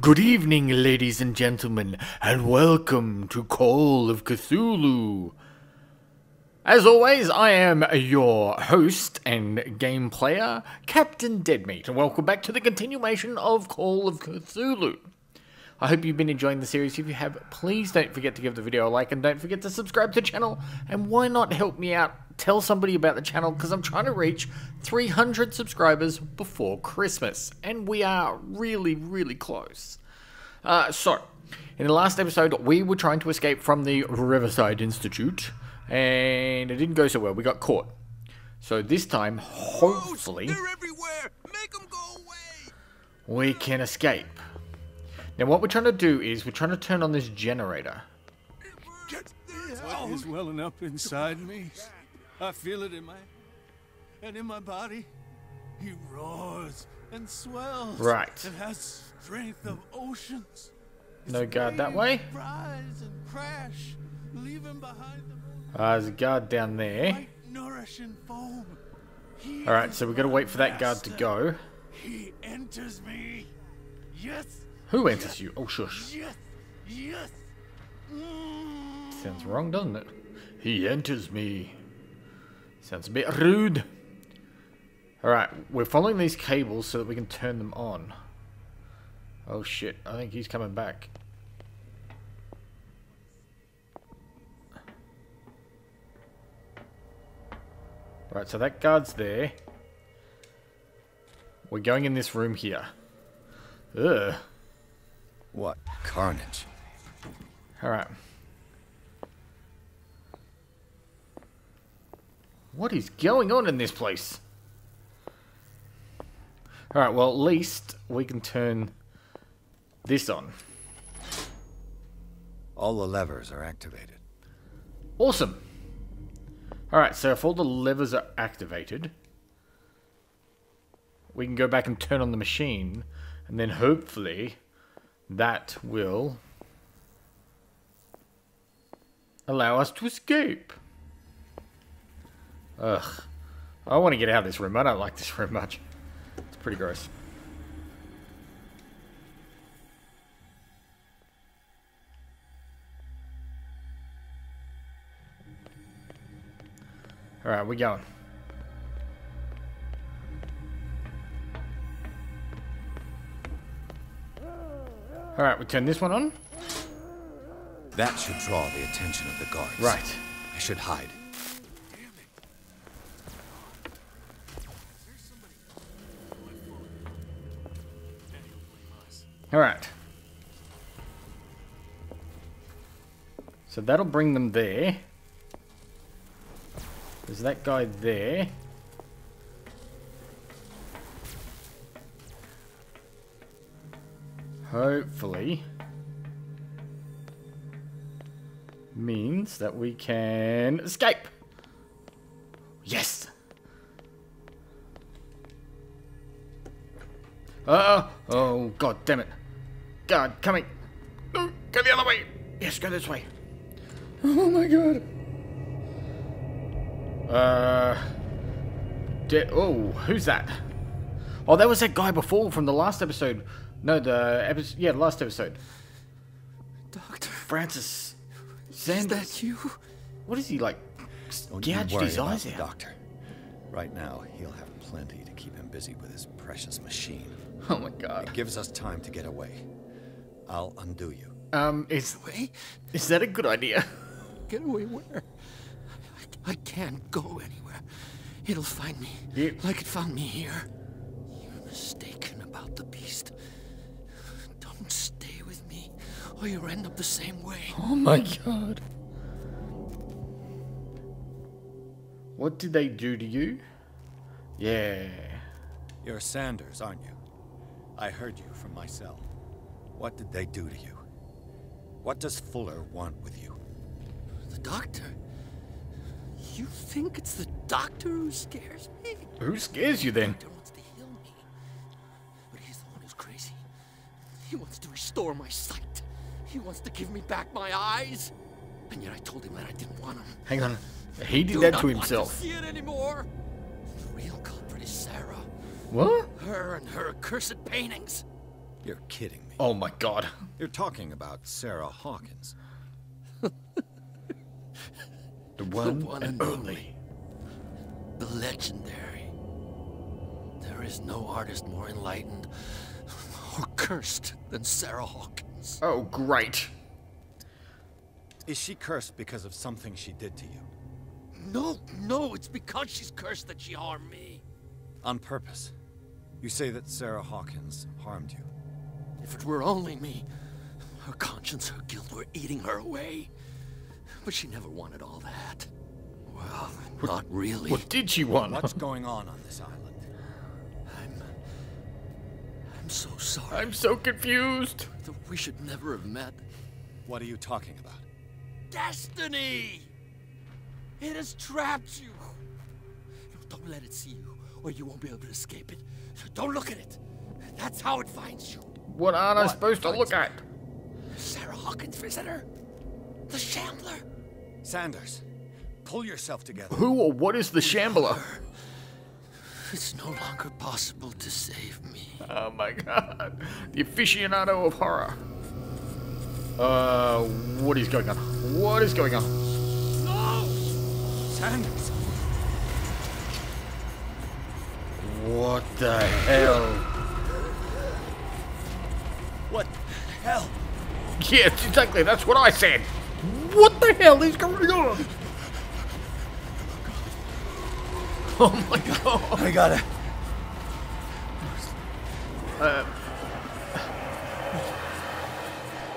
Good evening, ladies and gentlemen, and welcome to Call of Cthulhu. As always, I am your host and game player, Captain Deadmeat, and welcome back to the continuation of Call of Cthulhu. I hope you've been enjoying the series. If you have, please don't forget to give the video a like and don't forget to subscribe to the channel. And why not help me out? Tell somebody about the channel because I'm trying to reach 300 subscribers before Christmas. And we are really close. So, in the last episode, we were trying to escape from the Riverside Institute. And it didn't go so well. We got caught. So this time, hopefully, they're everywhere. Make them go away. We can escape. Now what we're trying to do is we're trying to turn on this generator. What is welling up inside me? I feel it in my body. He roars and swells. Right. It has strength of oceans. No guard that way. Rise and crash, leaving behind them. There's a guard down there. White, nourishing foam. Alright, so we got to wait for that guard to go. He enters me. Yes. Who enters you? Oh, shush. Yes. Yes. Sounds wrong, doesn't it? He enters me. Sounds a bit rude. Alright, we're following these cables so that we can turn them on. Oh shit, I think he's coming back. Right, so that guard's there. We're going in this room here. Ugh. What carnage. Alright. What is going on in this place? Alright, well at least we can turn this on. All the levers are activated. Awesome. Alright, so if all the levers are activated, we can go back and turn on the machine, and then hopefully that will allow us to escape. Ugh. I want to get out of this room. I don't like this room much. It's pretty gross. Alright, we're going. Alright, we turn this one on. That should draw the attention of the guards. Right. I should hide. Alright. So that'll bring them there. There's that guy there. Hopefully means that we can escape. Yes. Oh god damn it. God, coming. No, go the other way. Yes, go this way. Oh my god. Oh, who's that? Oh, that was that guy before from the last episode. No, the last episode. Doctor Francis Sanders. Is that you? What is he like? Don't you Gouged worry his about eyes the out. doctor. Right now, he'll have plenty to keep him busy with his precious machine. Oh my god. It gives us time to get away. I'll undo you. Is that a good idea? Get away where? I can't go anywhere. It'll find me. Yeah. Like it found me here. You're mistaken about the beast. Don't stay with me, or you'll end up the same way. Oh my god. What did they do to you? Yeah. You're Sanders, aren't you? I heard you from my cell. What did they do to you? What does Fuller want with you? The doctor? You think it's the doctor who scares me? Who scares you then? The doctor wants to heal me. But he's the one who's crazy. He wants to restore my sight. He wants to give me back my eyes. And yet I told him that I didn't want him. Hang on. He did that to himself. Want to see it anymore. The real culprit is Sarah. What? Her and her accursed paintings. You're kidding me. me. Oh my god. You're talking about Sarah Hawkins. The one and only. The legendary. There is no artist more enlightened or cursed than Sarah Hawkins. Oh, great. Is she cursed because of something she did to you? No, it's because she's cursed that she harmed me. On purpose. You say that Sarah Hawkins harmed you. If it were only me, her conscience, her guilt were eating her away. But she never wanted all that. Well, not really. What did she want? What's going on this island? I'm so sorry. I'm so confused. We should never have met. What are you talking about? Destiny! It has trapped you. Don't let it see you, or you won't be able to escape it. Don't look at it. That's how it finds you. What aren't I supposed to look at? Sarah Hawkins' visitor. The Shambler. Sanders, pull yourself together. Who or what is the Shambler? It's no longer possible to save me. Oh my god. The aficionado of horror. What is going on? What is going on? No! Sanders! What the hell? What the hell? Yes, exactly. That's what I said. What the hell is going on? Oh my god. I gotta...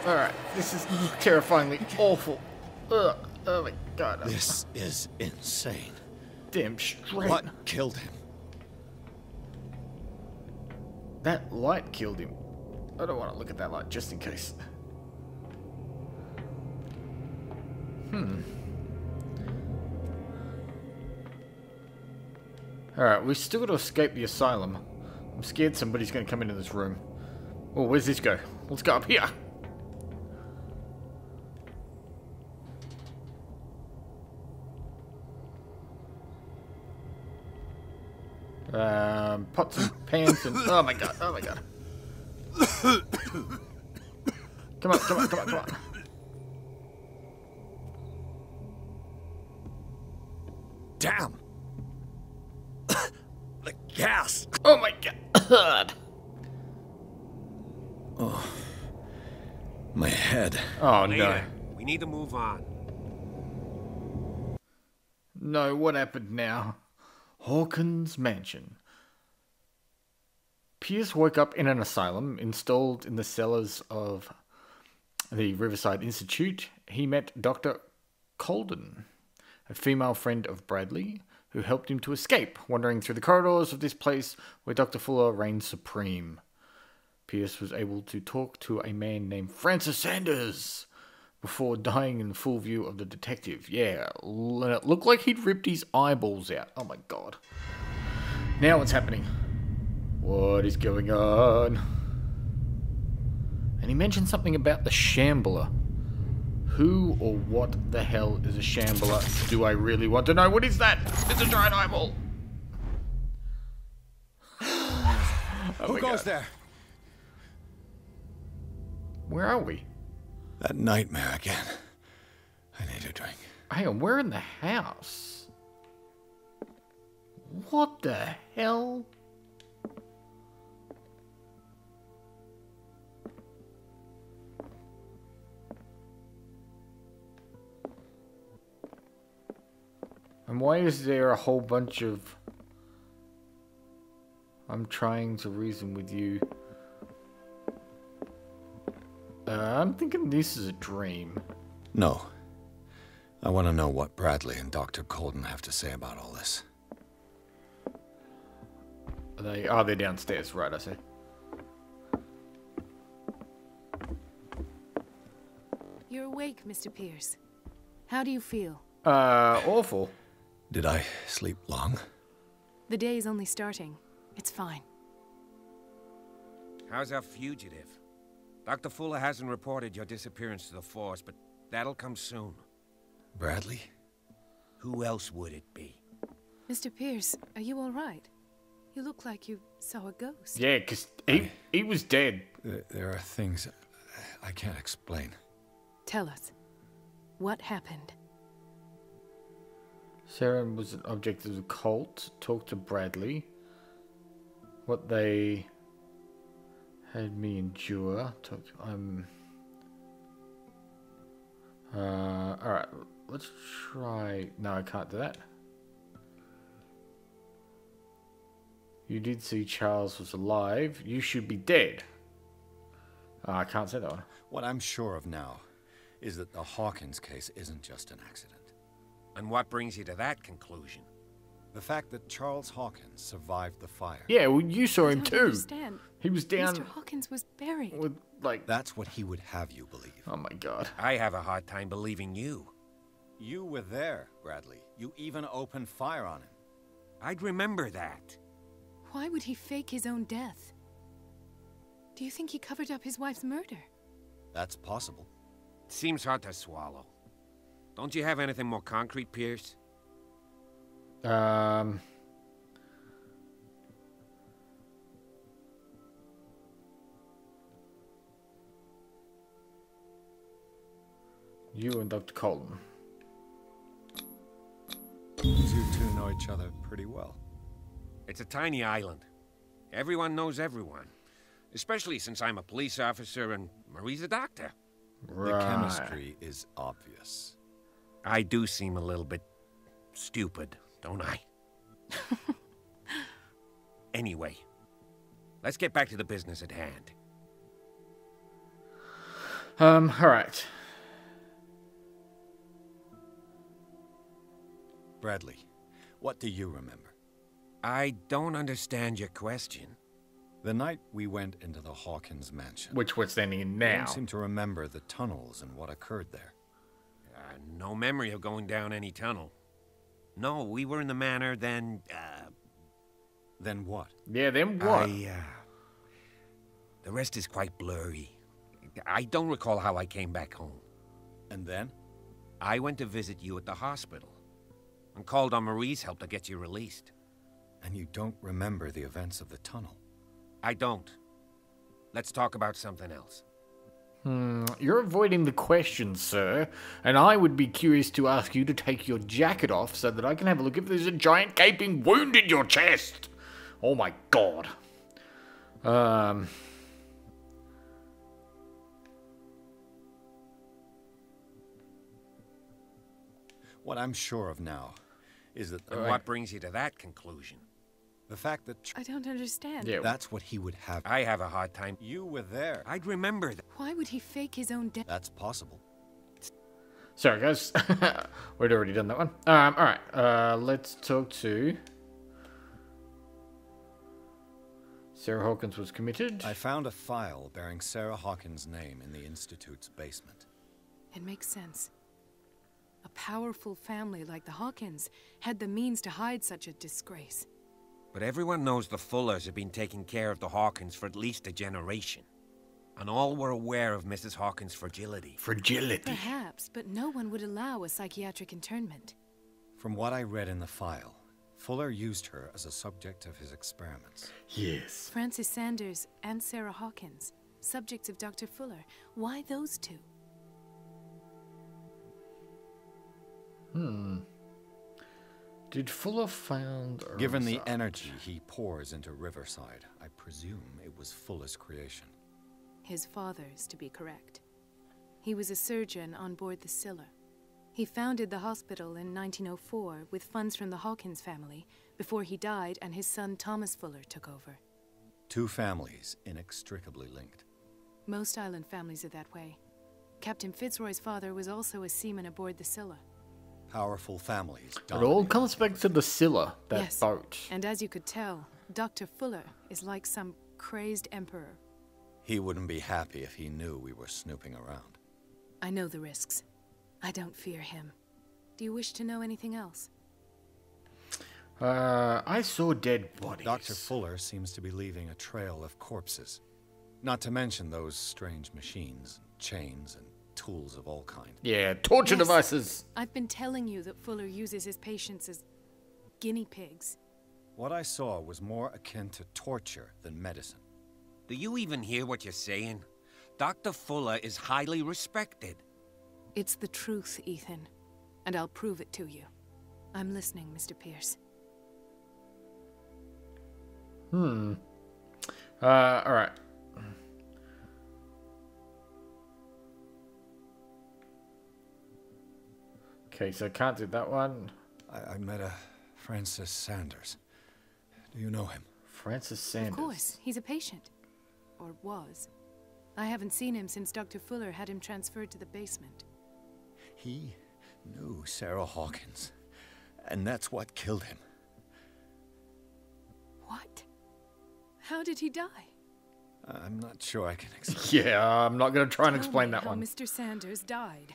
Alright, this is terrifyingly awful. Ugh, oh my god. This is insane. Damn straight. What killed him? That light killed him. I don't want to look at that light just in case. Alright, we still got to escape the asylum. I'm scared somebody's going to come into this room. Oh, where's this go? Let's go up here. Pots and pans and... Oh my god, oh my god. Come on, come on, come on, come on. Damn! The gas! Oh my god. Oh. My head. Oh no. Later. We need to move on. No, what happened now? Hawkins Mansion. Pierce woke up in an asylum installed in the cellars of the Riverside Institute. He met Dr. Colden, a female friend of Bradley, who helped him to escape, wandering through the corridors of this place where Dr. Fuller reigned supreme. Pierce was able to talk to a man named Francis Sanders before dying in full view of the detective. Yeah, and it looked like he'd ripped his eyeballs out. Oh my god. Now what's happening? What is going on? And he mentioned something about the Shambler. Who or what the hell is a Shambler? Do I really want to know? What is that? It's a giant eyeball. Who goes there? Where are we? That nightmare again. I need a drink. Hang on, we're in the house. What the hell? And why is there a whole bunch of... I'm trying to reason with you. I'm thinking this is a dream. No. I want to know what Bradley and Dr. Colden have to say about all this. They're downstairs, right, I see. You're awake, Mr. Pierce. How do you feel? Awful. Did I sleep long? The day is only starting. It's fine. How's our fugitive? Dr. Fuller hasn't reported your disappearance to the force, but that'll come soon. Bradley? Who else would it be? Mr. Pierce, are you all right? You look like you saw a ghost. Yeah, because he was dead. There are things I can't explain. Tell us, what happened? Sarah was an object of the cult. Talked to Bradley. What they had me endure. Alright, let's try. No, I can't do that. You did see Charles was alive. You should be dead. I can't say that one. What I'm sure of now is that the Hawkins case isn't just an accident. And what brings you to that conclusion? The fact that Charles Hawkins survived the fire. Yeah, well, you saw him I don't too. understand. He was down Mr. Hawkins was buried. with, like... That's what he would have you believe. Oh my god. I have a hard time believing you. You were there, Bradley. You even opened fire on him. I'd remember that. Why would he fake his own death? Do you think he covered up his wife's murder? That's possible. Seems hard to swallow. Don't you have anything more concrete, Pierce? You and Dr. Colton. You two know each other pretty well. It's a tiny island. Everyone knows everyone. Especially since I'm a police officer and Marie's a doctor. Right. The chemistry is obvious. I do seem a little bit stupid, don't I? Anyway, let's get back to the business at hand. Alright. Bradley, what do you remember? I don't understand your question. The night we went into the Hawkins mansion. Which we're standing in You now. don't seem to remember the tunnels and what occurred there. No memory of going down any tunnel. No, we were in the manor, then, Then what? Yeah, then what? The rest is quite blurry. I don't recall how I came back home. And then? I went to visit you at the hospital and called on Marie's help to get you released. And you don't remember the events of the tunnel? I don't. Let's talk about something else. You're avoiding the question, sir. And I would be curious to ask you to take your jacket off so that I can have a look if there's a giant gaping wound in your chest. Oh my god. What I'm sure of now is that And what brings you to that conclusion? the fact that I don't understand. Yeah. that's what he would have. I have a hard time. You were there. I'd remember that. Why would he fake his own death? That's possible. Sorry, guys. We'd already done that one. Alright. Let's talk to... Sarah Hawkins was committed. I found a file bearing Sarah Hawkins' name in the Institute's basement. It makes sense. A powerful family like the Hawkins had the means to hide such a disgrace. But everyone knows the Fullers have been taking care of the Hawkins for at least a generation. And all were aware of Mrs. Hawkins' fragility. Fragility. Perhaps, but no one would allow a psychiatric internment. From what I read in the file, Fuller used her as a subject of his experiments. Yes. Francis Sanders and Sarah Hawkins, subjects of Dr. Fuller. Why those two? Did Fuller found... Given the energy he pours into Riverside, I presume it was Fuller's creation. His father's, to be correct. He was a surgeon on board the Scylla. He founded the hospital in 1904 with funds from the Hawkins family before he died and his son Thomas Fuller took over. Two families inextricably linked. Most island families are that way. Captain Fitzroy's father was also a seaman aboard the Scylla. Powerful families It all dominated. comes back to the Scylla, that Yes. boat. And as you could tell, Dr. Fuller is like some crazed emperor. He wouldn't be happy if he knew we were snooping around. I know the risks. I don't fear him. Do you wish to know anything else? I saw dead bodies. Dr. Fuller seems to be leaving a trail of corpses. Not to mention those strange machines, chains, and tools of all kinds. Yeah, torture Yes. devices. I've been telling you that Fuller uses his patients as guinea pigs. What I saw was more akin to torture than medicine. Do you even hear what you're saying? Dr. Fuller is highly respected. It's the truth, Ethan. And I'll prove it to you. I'm listening, Mr. Pierce. Alright. Okay, so I can't do that one. I met a Francis Sanders. Do you know him? Francis Sanders. Of course, he's a patient. Or was. I haven't seen him since Dr. Fuller had him transferred to the basement. He knew Sarah Hawkins, and that's what killed him. What? How did he die? I'm not sure I can explain. Yeah, I'm not going to try and Tell explain me that how one. Mr. Sanders died.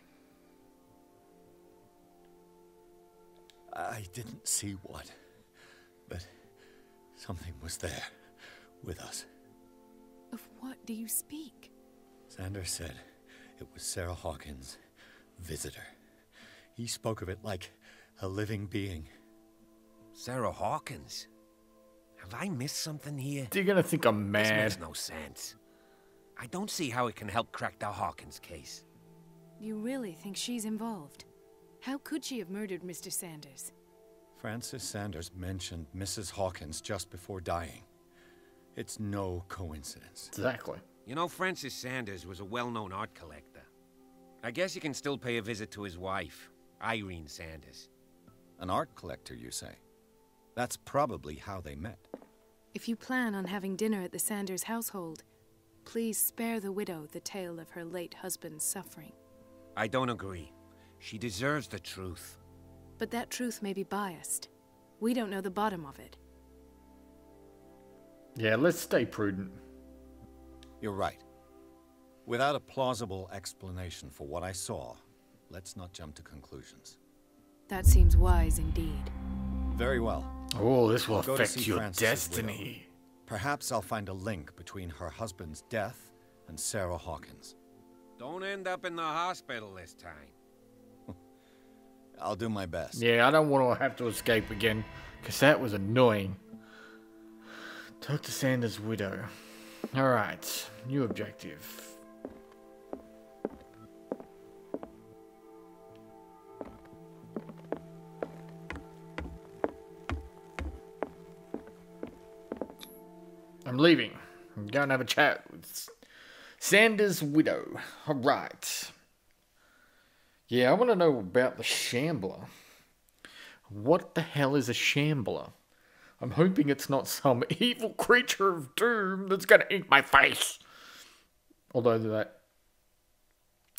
I didn't see what, but something was there with us. Of what do you speak? Sanders said it was Sarah Hawkins' visitor. He spoke of it like a living being. Sarah Hawkins? Have I missed something here? You're going to think I'm This mad. makes no sense. I don't see how it can help crack the Hawkins case. You really think she's involved? How could she have murdered Mr. Sanders? Francis Sanders mentioned Mrs. Hawkins just before dying. It's no coincidence. Exactly. You know, Francis Sanders was a well-known art collector. I guess you can still pay a visit to his wife, Irene Sanders. An art collector, you say? That's probably how they met. If you plan on having dinner at the Sanders household, please spare the widow the tale of her late husband's suffering. I don't agree. She deserves the truth. But that truth may be biased. We don't know the bottom of it. Yeah, let's stay prudent. You're right. Without a plausible explanation for what I saw, let's not jump to conclusions. That seems wise indeed. Very well. Oh, this will I'll go to affect see your Francis's destiny. widow. Perhaps I'll find a link between her husband's death and Sarah Hawkins. Don't end up in the hospital this time. I'll do my best. Yeah, I don't want to have to escape again, because that was annoying. Dr. Sanders' widow. Alright, new objective. I'm leaving. I'm going to have a chat with Sanders' widow. Alright. Yeah, I want to know about the Shambler. What the hell is a Shambler? I'm hoping it's not some evil creature of doom that's going to eat my face. Although that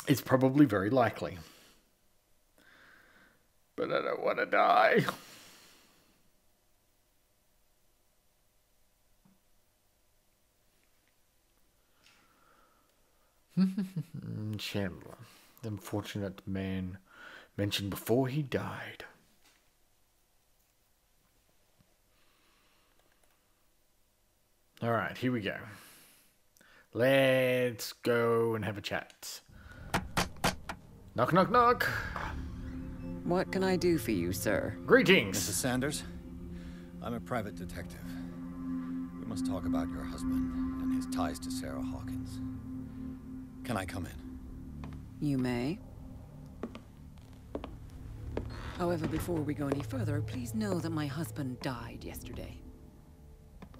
is probably very likely. But I don't want to die. Shambler. The unfortunate man mentioned before he died. Alright, here we go. Let's go and have a chat. Knock, knock, knock. What can I do for you, sir? Greetings. Mrs. Sanders, I'm a private detective. We must talk about your husband and his ties to Sarah Hawkins. Can I come in? You may. However, before we go any further, please know that my husband died yesterday.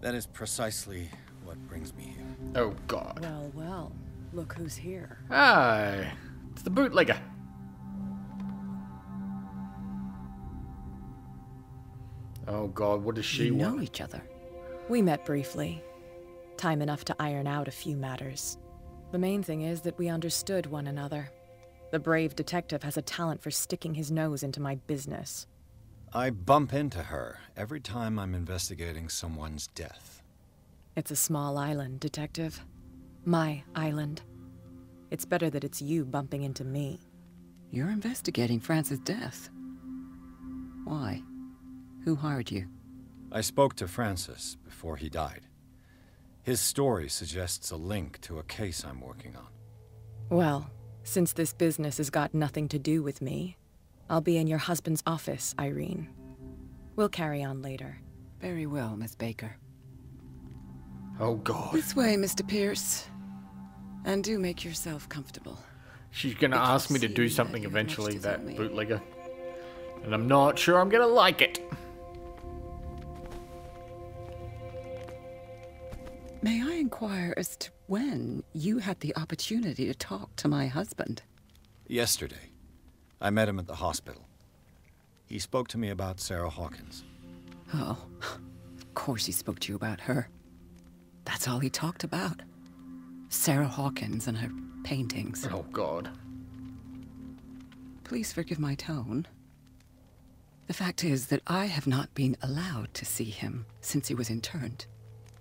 That is precisely what brings me here. Oh, God. Well, well. Look who's here. Hi. It's the bootlegger. Oh, God, what does she You want? know each other. We met briefly. Time enough to iron out a few matters. The main thing is that we understood one another. The brave detective has a talent for sticking his nose into my business. I bump into her every time I'm investigating someone's death. It's a small island, Detective. My island. It's better that it's you bumping into me. You're investigating Francis' death. Why? Who hired you? I spoke to Francis before he died. His story suggests a link to a case I'm working on. Well, since this business has got nothing to do with me, I'll be in your husband's office, Irene. We'll carry on later. Very well, Miss Baker. Oh god. This way, Mr. Pierce. And do make yourself comfortable. She's gonna If you ask me to see do that something you have much eventually, to tell that me. bootlegger. And I'm not sure I'm gonna like it. May I inquire as to when you had the opportunity to talk to my husband? Yesterday, I met him at the hospital. He spoke to me about Sarah Hawkins. Oh, of course he spoke to you about her. That's all he talked about. Sarah Hawkins and her paintings. Oh god. Please forgive my tone. The fact is that I have not been allowed to see him since he was interned.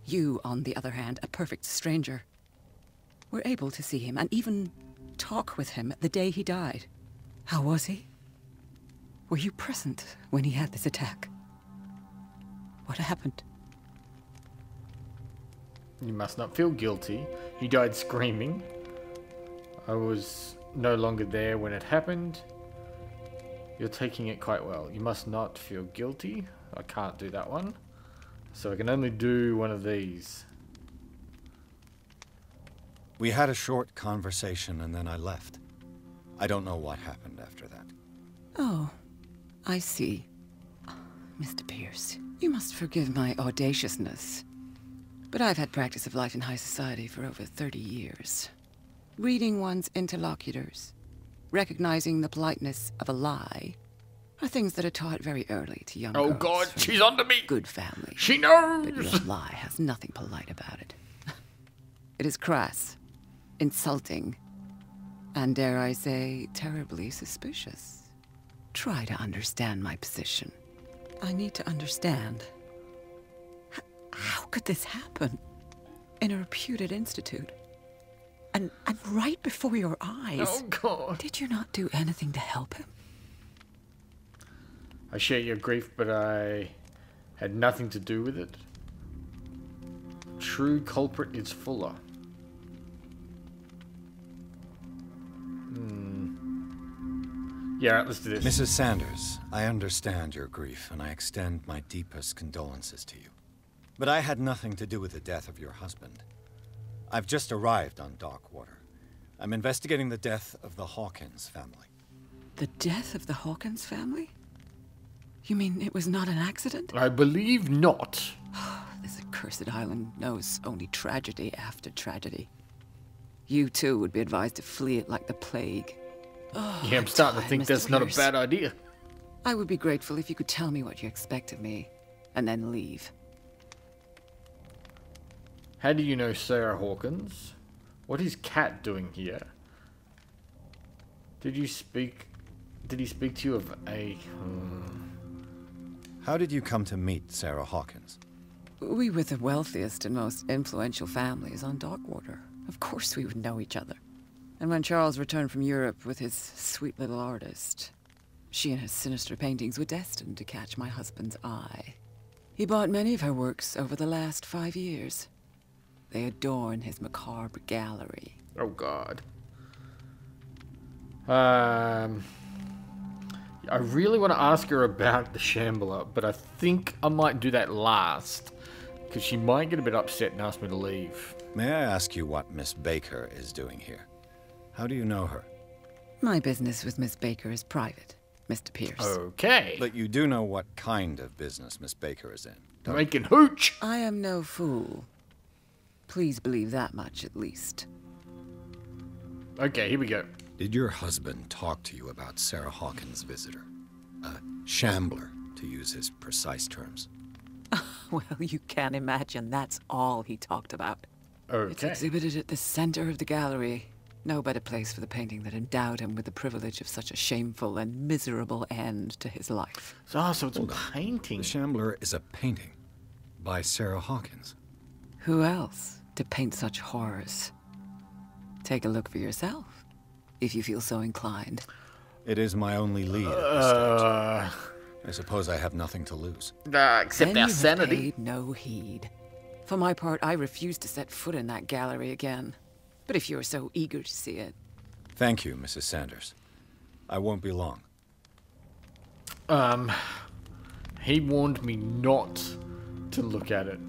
You, on the other hand, a perfect stranger, were able to see him and even talk with him the day he died. How was he? Were you present when he had this attack? What happened? You must not feel guilty. He died screaming. I was no longer there when it happened. You're taking it quite well. You must not feel guilty. I can't do that one. So I can only do one of these. We had a short conversation and then I left. I don't know what happened after that. Oh, I see. Mr. Pierce, you must forgive my audaciousness. But I've had practice of life in high society for over 30 years. Reading one's interlocutors, recognizing the politeness of a lie, are things that are taught very early to young girls. Oh god, from she's onto me! good family. She But knows! your lie has nothing polite about it. It is crass, insulting, and dare I say, terribly suspicious. Try to understand my position. I need to understand. How could this happen? In a reputed institute? And right before your eyes? Oh god. Did you not do anything to help him? I share your grief, but I had nothing to do with it. True culprit is Fuller. Yeah, let's do this. Mrs. Sanders, I understand your grief and I extend my deepest condolences to you. But I had nothing to do with the death of your husband. I've just arrived on Darkwater. I'm investigating the death of the Hawkins family. The death of the Hawkins family? You mean it was not an accident? I believe not. This accursed island knows only tragedy after tragedy. You too would be advised to flee it like the plague. Oh, Yeah, I'm starting to think Mr. that's not a Pierce. bad idea. I would be grateful if you could tell me what you expect of me, and then leave. How do you know Sarah Hawkins? What is Cat doing here? Did he speak to you of a... How did you come to meet Sarah Hawkins? We were the wealthiest and most influential families on Darkwater. Of course we would know each other. And when Charles returned from Europe with his sweet little artist, she and her sinister paintings were destined to catch my husband's eye. He bought many of her works over the last 5 years. They adorn his macabre gallery. Oh god. I really want to ask her about the Shambler, but I think I might do that last. Because she might get a bit upset and ask me to leave. May I ask you what Miss Baker is doing here? How do you know her? My business with Miss Baker is private, Mr. Pierce. Okay. But you do know what kind of business Miss Baker is in, don't you? Making hooch. I am no fool. Please believe that much, at least. Okay, here we go. Did your husband talk to you about Sarah Hawkins' visitor? A shambler, to use his precise terms. Well, you can imagine that's all he talked about. It's Okay. exhibited at the center of the gallery. No better place for the painting that endowed him with the privilege of such a shameful and miserable end to his life. So it's a painting. The Shambler is a painting by Sarah Hawkins. Who else to paint such horrors? Take a look for yourself, if you feel so inclined. It is my only lead at this stage. I suppose I have nothing to lose. Except Then our you have sanity. paid no heed. For my part, I refuse to set foot in that gallery again. But if you're so eager to see it... Thank you, Mrs. Sanders. I won't be long. He warned me not to look at it.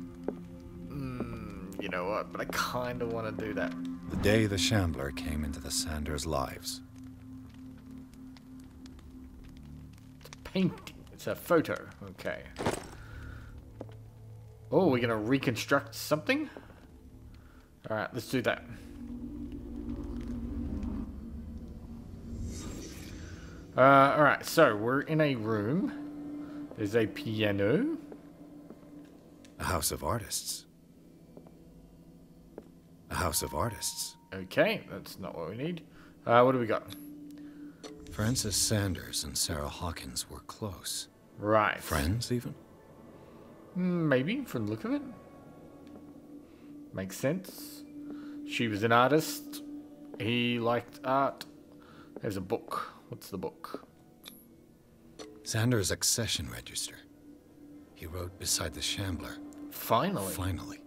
You know what? But I kind of want to do that. The day the Shambler came into the Sanders' lives. It's a painting. It's a photo. Okay. Oh, we're gonna reconstruct something? Alright, let's do that. Alright, so we're in a room. There's a piano. A house of artists. A house of artists. Okay, that's not what we need. What do we got? Francis Sanders and Sarah Hawkins were close. Right. Friends, even? Maybe, from the look of it. Makes sense. She was an artist. He liked art. There's a book. What's the book? Sanders' accession register. He wrote beside the Shambler. Finally. Finally.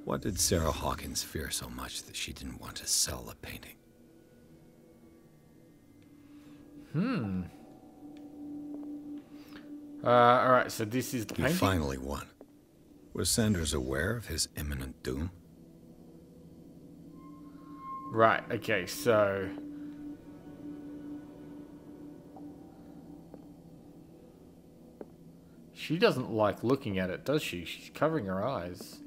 What did Sarah Hawkins fear so much that she didn't want to sell the painting? Alright, so this is the He painting. finally won. Was Sanders aware of his imminent doom? Right, okay, so... She doesn't like looking at it, does she? She's covering her eyes.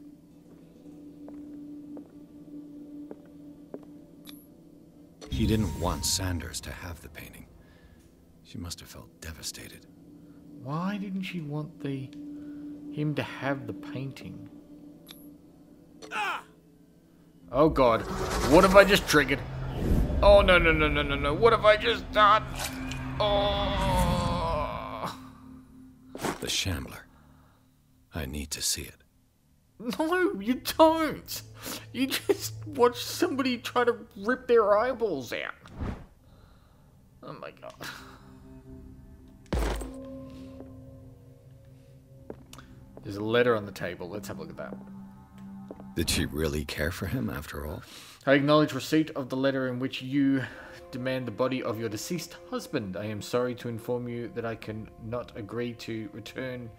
She didn't want Sanders to have the painting. She must have felt devastated. Why didn't she want him to have the painting? Oh god, what have I just triggered? Oh no no no no no no, what have I just done? Oh. The Shambler. I need to see it. No, you don't. You just watch somebody try to rip their eyeballs out. Oh my god. There's a letter on the table. Let's have a look at that. Did she really care for him after all? I acknowledge receipt of the letter in which you demand the body of your deceased husband. I am sorry to inform you that I can not agree to return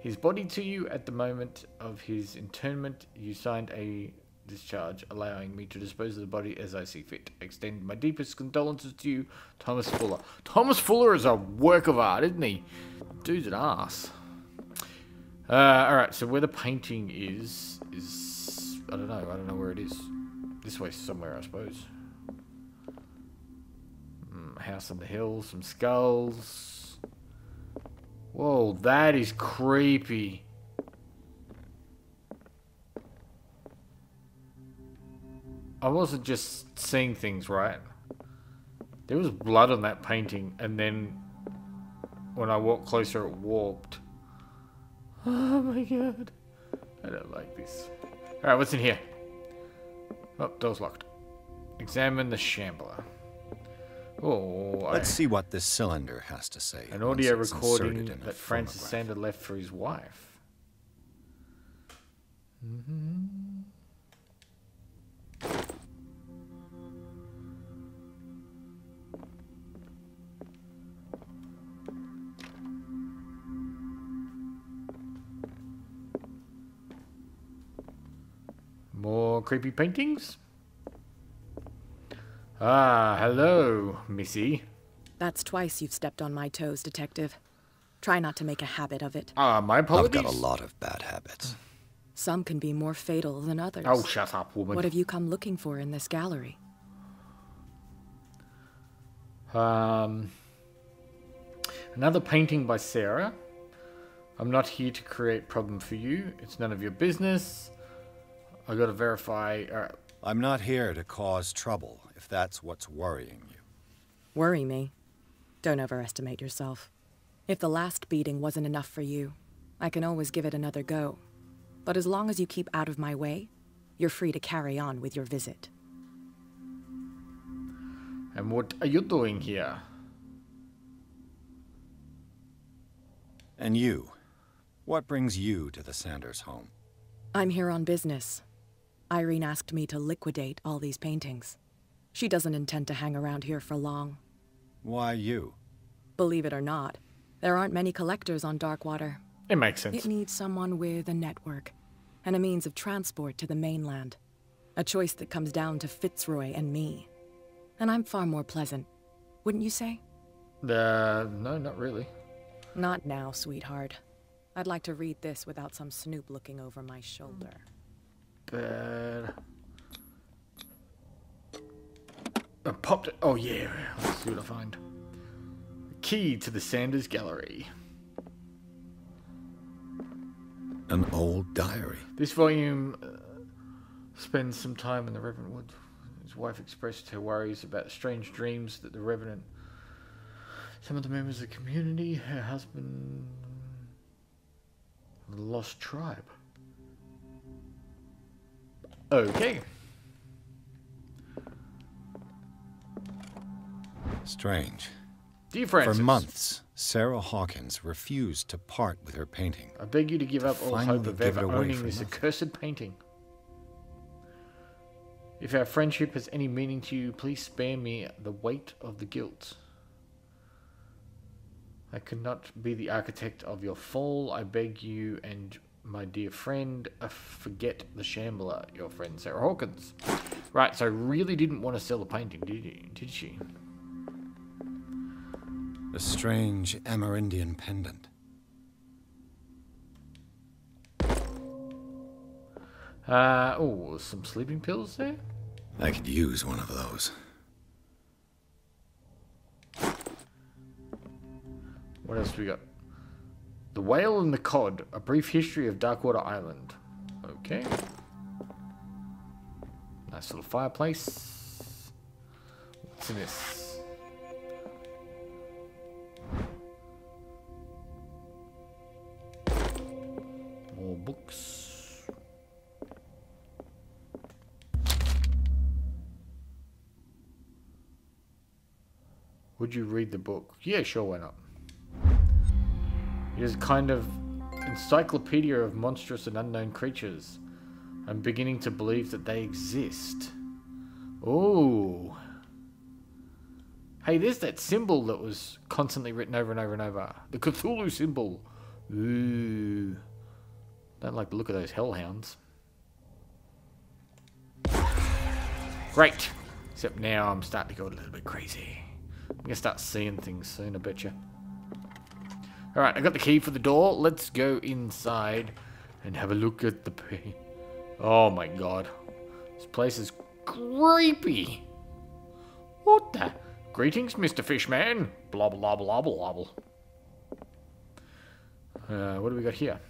his body to you at the moment of his interment. You signed a discharge allowing me to dispose of the body as I see fit. I extend my deepest condolences to you, Thomas Fuller. Thomas Fuller is a work of art, isn't he? Dude's an ass. Alright, so where the painting is I don't know where it is. This way somewhere, I suppose. House on the hill, some skulls. Whoa, that is creepy. I wasn't just seeing things, right? There was blood on that painting, and then when I walked closer, it warped. Oh my god. I don't like this. Alright, what's in here? Oh, door's locked. Examine the Shambler. Oh, Let's see what this cylinder has to say. An audio once it's recording inserted in a that Francis phonograph. Sander left for his wife. More creepy paintings? Ah, hello, Missy. That's twice you've stepped on my toes, Detective. Try not to make a habit of it. Ah, my I've apologies. got a lot of bad habits. Some can be more fatal than others. Oh, shut up, woman. What have you come looking for in this gallery? Another painting by Sarah. I'm not here to create problem for you. It's none of your business. I gotta verify. I'm not here to cause trouble, if that's what's worrying you. Worry me? Don't overestimate yourself. If the last beating wasn't enough for you, I can always give it another go. But as long as you keep out of my way, you're free to carry on with your visit. And what are you doing here? And you? What brings you to the Sanders home? I'm here on business. Irene asked me to liquidate all these paintings. She doesn't intend to hang around here for long. Why you? Believe it or not, there aren't many collectors on Darkwater, It makes sense. It needs someone with a network and a means of transport to the mainland. A choice that comes down to Fitzroy and me. And I'm far more pleasant, wouldn't you say? No, not really. Not now, sweetheart. I'd like to read this without some snoop looking over my shoulder. Bad. I popped it. Oh, yeah. Let's see what I find. Key to the Sanders Gallery. An old diary. This volume spends some time in the Revenant Wood. His wife expressed her worries about strange dreams that the Revenant, some of the members of the community, her husband, the lost tribe. Okay. Strange. Dear Francis, For months, Sarah Hawkins refused to part with her painting. I beg you to give up all finally hope of give it ever away owning for this nothing. accursed painting. If our friendship has any meaning to you, please spare me the weight of the guilt. I could not be the architect of your fall. I beg you and my dear friend, forget the shambler, your friend Sarah Hawkins. Right, so really didn't want to sell the painting, did she? A strange Amerindian pendant. Oh, some sleeping pills there? I could use one of those. What else we got? The Whale and the Cod, a brief history of Darkwater Island. Okay. Nice little fireplace. What's in this? More books. Would you read the book? Yeah, sure, why not? It is a kind of encyclopedia of monstrous and unknown creatures. I'm beginning to believe that they exist. Oh. Hey, there's that symbol that was constantly written over and over and over. The Cthulhu symbol. Ooh. Don't like the look of those hellhounds. Great. Except now I'm starting to go a little bit crazy. I'm going to start seeing things soon, I bet you. Alright, I got the key for the door. Let's go inside and have a look at the... Oh my god. This place is creepy. What the... Greetings, Mr. Fishman. Blah, blah, blah, blah, blah. What do we got here?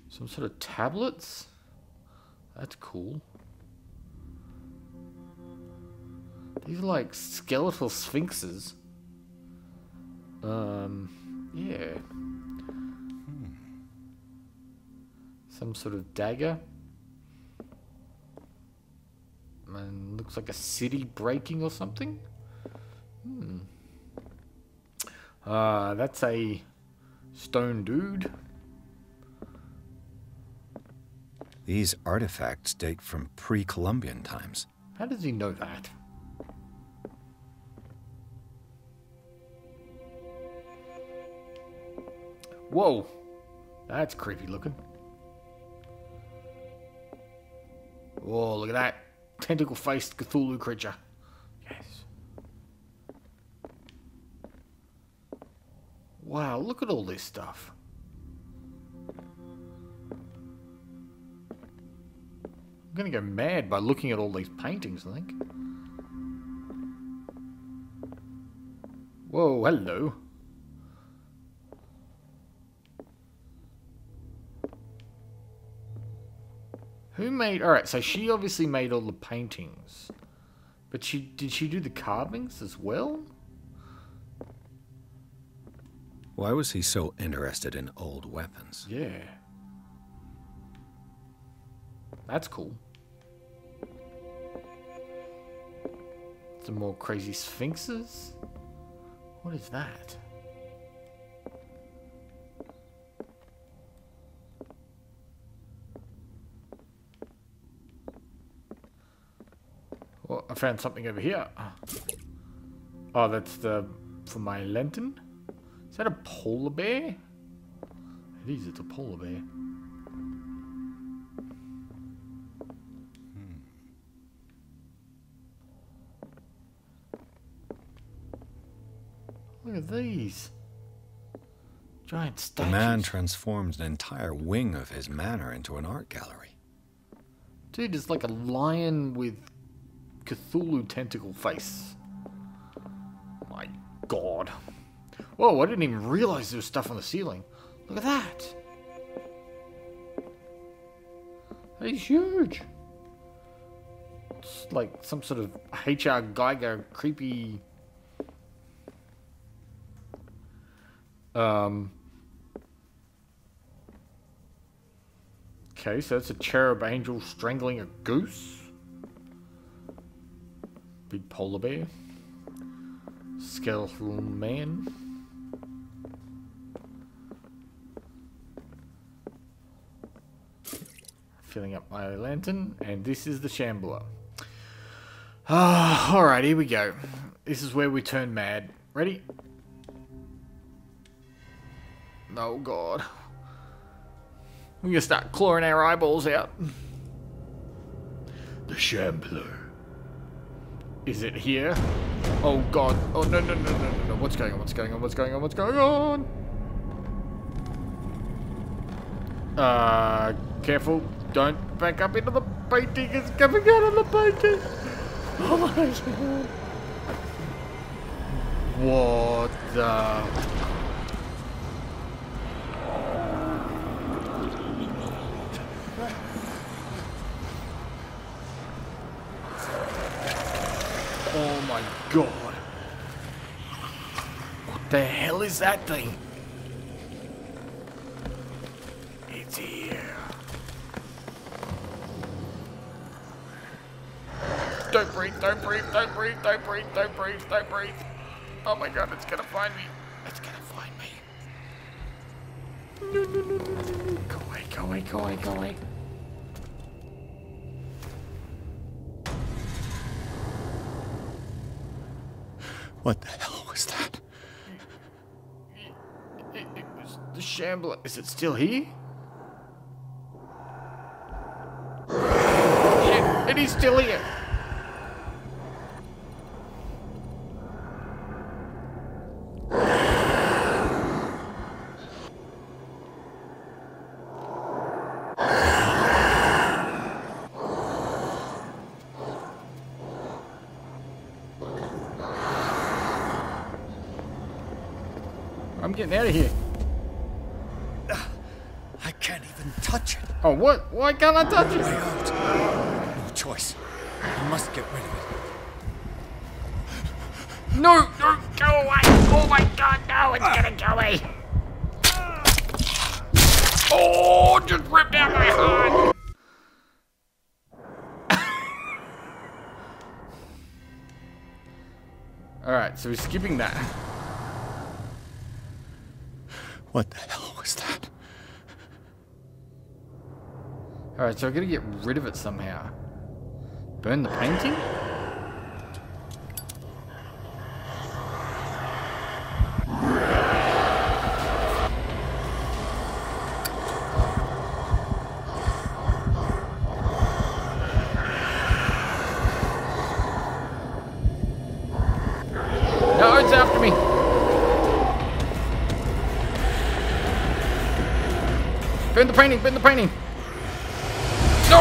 Some sort of tablets? That's cool. These are like skeletal sphinxes. Yeah. Some sort of dagger. And looks like a city breaking or something. That's a stone dude. These artifacts date from pre-Columbian times. How does he know that? Whoa, that's creepy looking. Whoa, look at that tentacle-faced Cthulhu creature. Yes. Wow, look at all this stuff. I'm gonna go mad by looking at all these paintings, I think. Whoa, hello. Who made... Alright, so she obviously made all the paintings. But did she do the carvings as well? Why was he so interested in old weapons? Yeah. That's cool. Some more crazy sphinxes? What is that? Well, I found something over here. Oh, that's for my lantern? Is that a polar bear? It is, it's a polar bear. Look at these. Giant The statues. man transformed an entire wing of his manor into an art gallery. Dude, it's like a lion with Cthulhu tentacle face. My god. Whoa, I didn't even realize there was stuff on the ceiling. Look at that. He's huge. It's like some sort of H.R. Geiger creepy... Okay, so it's a cherub angel strangling a goose. Big polar bear. Skeletal man. Filling up my lantern, and this is the shambler. Alright, here we go. This is where we turn mad. Ready? Oh god. We're gonna start clawing our eyeballs out. The shambler. Is it here? Oh god. Oh no no no no no no. What's going on? What's going on? What's going on? What's going on? Careful. Don't back up into the painting. It's coming out of the painting. Oh my god. What the... Oh my god. What the hell is that thing? It's here. Don't breathe, don't breathe, don't breathe, don't breathe, don't breathe, don't breathe. Oh my god, it's gonna find me. It's gonna find me. No, no, no, no, no, no. Go away, go away, go away, go away. What the hell was that? It was the shambler. Is it still here? Yeah, it is still here. I'm getting out of here. I can't even touch it. Oh, what? Why can't I touch Way it? out. No choice. I must get rid of it. No, no, go away. Oh my god, no, it's gonna kill me. Oh, just ripped out my heart. Alright, so we're skipping that. What the hell was that? Alright, so I gotta get rid of it somehow. Burn the painting? No, it's after me. Burn the painting, burn the painting. No!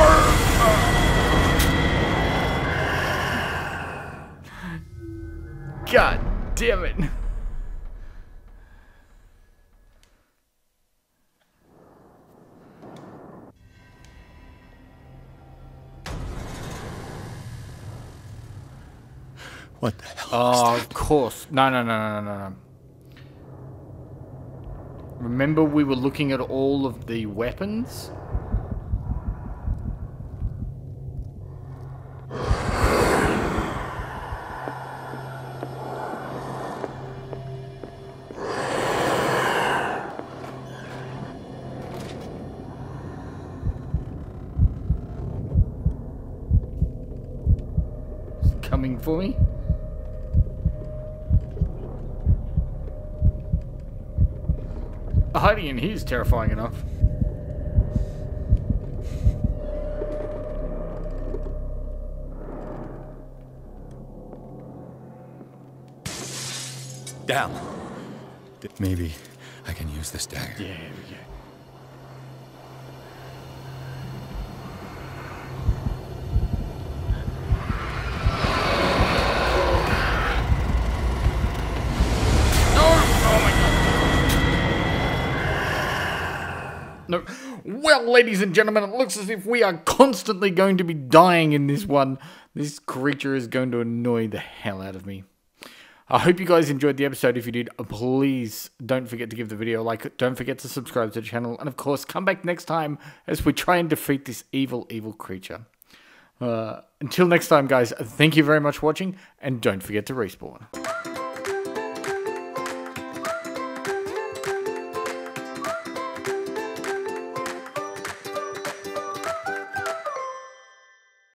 God damn it. What the hell was Oh, that? of course. No, no, no, no, no, no. Remember we were looking at all of the weapons? Is it coming for me? hiding in here is terrifying enough. Damn. Maybe I can use this dagger. Yeah, here we go. No. Well, ladies and gentlemen, it looks as if we are constantly going to be dying in this one. This creature is going to annoy the hell out of me. I hope you guys enjoyed the episode. If you did, please don't forget to give the video a like. Don't forget to subscribe to the channel. And of course, come back next time as we try and defeat this evil, evil creature. Until next time, guys, thank you very much for watching. And don't forget to respawn.